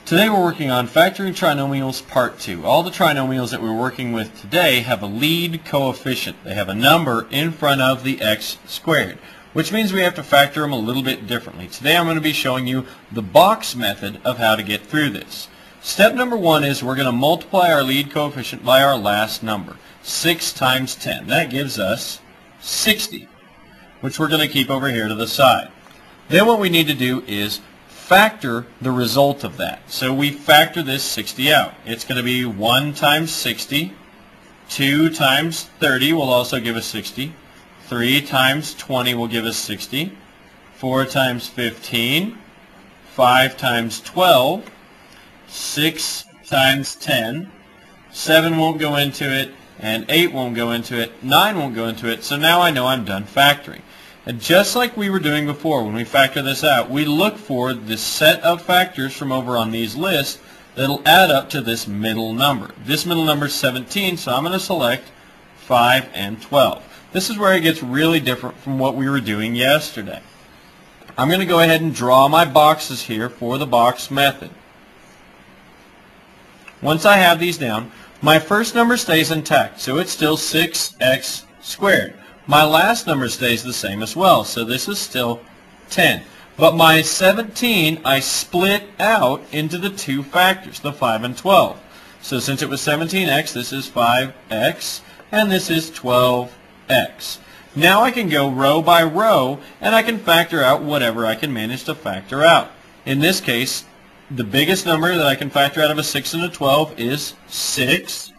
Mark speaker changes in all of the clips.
Speaker 1: Today we're working on factoring trinomials part 2. All the trinomials that we're working with today have a lead coefficient. They have a number in front of the x squared, which means we have to factor them a little bit differently. Today I'm going to be showing you the box method of how to get through this. Step number 1 is we're going to multiply our lead coefficient by our last number, 6 times 10. That gives us 60, which we're going to keep over here to the side. Then what we need to do is factor the result of that. So we factor this 60 out. It's going to be 1 times 60, 2 times 30 will also give us 60, 3 times 20 will give us 60, 4 times 15, 5 times 12, 6 times 10, 7 won't go into it, and 8 won't go into it, 9 won't go into it, so now I know I'm done factoring. And just like we were doing before, when we factor this out, we look for this set of factors from over on these lists that will add up to this middle number. This middle number is 17, so I'm going to select 5 and 12. This is where it gets really different from what we were doing yesterday. I'm going to go ahead and draw my boxes here for the box method. Once I have these down, my first number stays intact, so it's still 6x squared. My last number stays the same as well, so this is still 10. But my 17 I split out into the two factors, the 5 and 12. So since it was 17x, this is 5x, and this is 12x. Now I can go row by row, and I can factor out whatever I can manage to factor out. In this case, the biggest number that I can factor out of a 6 and a 12 is 6.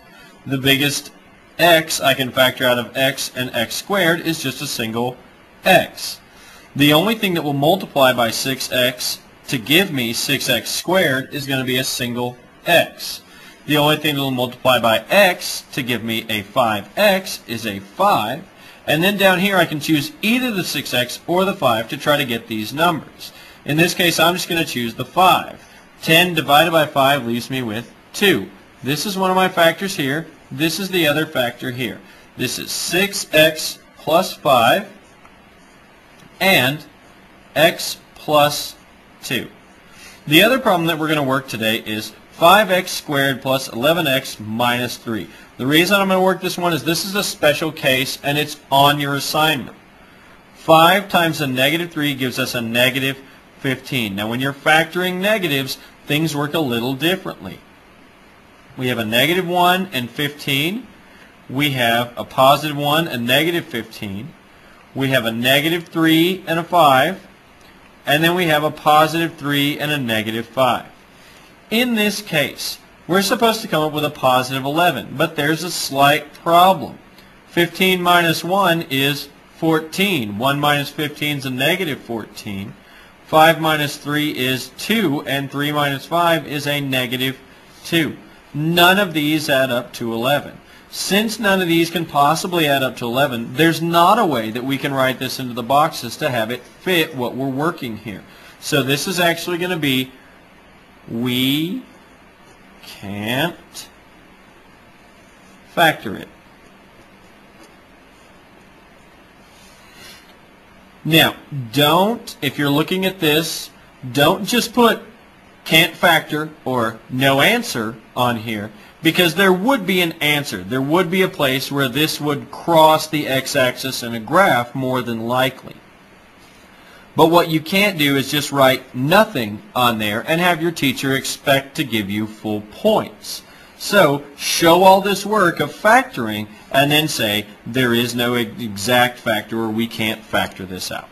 Speaker 1: The biggest x I can factor out of x and x squared is just a single x. The only thing that will multiply by 6x to give me 6x squared is going to be a single x. The only thing that will multiply by x to give me a 5x is a 5. And then down here I can choose either the 6x or the 5 to try to get these numbers. In this case I'm just going to choose the 5. 10 divided by 5 leaves me with 2. This is one of my factors here. This is the other factor here. This is 6x plus 5 and x plus 2. The other problem that we're going to work today is 5x squared plus 11x minus 3. The reason I'm going to work this one is this is a special case and it's on your assignment. 5 times a negative 3 gives us a negative 15. Now when you're factoring negatives, things work a little differently. We have a negative 1 and 15. We have a positive 1 and negative 15. We have a negative 3 and a 5. And then we have a positive 3 and a negative 5. In this case, we're supposed to come up with a positive 11, but there's a slight problem. 15 minus 1 is 14. 1 minus 15 is a negative 14. 5 minus 3 is 2, and 3 minus 5 is a negative 2. None of these add up to 11. Since none of these can possibly add up to 11, there's not a way that we can write this into the boxes to have it fit what we're working here. So this is actually going to be, we can't factor it. Now, if you're looking at this, don't just put can't factor or no answer on here, because there would be an answer. There would be a place where this would cross the x-axis in a graph more than likely. But what you can't do is just write nothing on there and have your teacher expect to give you full points. So show all this work of factoring and then say there is no exact factor or we can't factor this out.